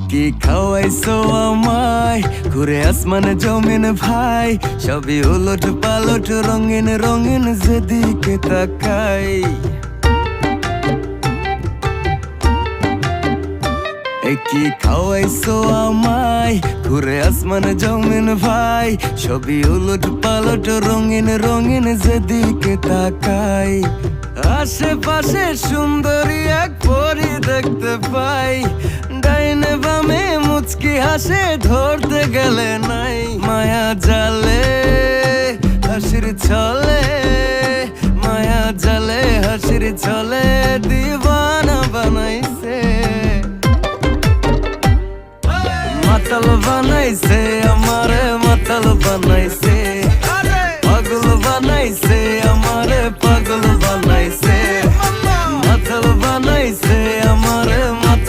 কি খাওয়াইছো আমায় ঘুরে আসমানে জমিন ভাই, সবই উলট পালট রঙিন রঙিন যেদিকে তাকাই। কি খাওয়াইছো আমায় ঘুরে আসমানে জমিন ভাই, সবই উলট পালট রঙিন রঙিন যেদিকে তাকাই। আশেপাশে সুন্দরী এক পরী দেখতে পাই, ডাইনে বামে মুচকি হাসে ধরতে গেলে নাই। মায়া জালে হাসির ছলে, মায়া জালে হাসির ছলে দিবানা বানাইছে, মাতাল বানাইছে আমারে মাতাল বানাইছে।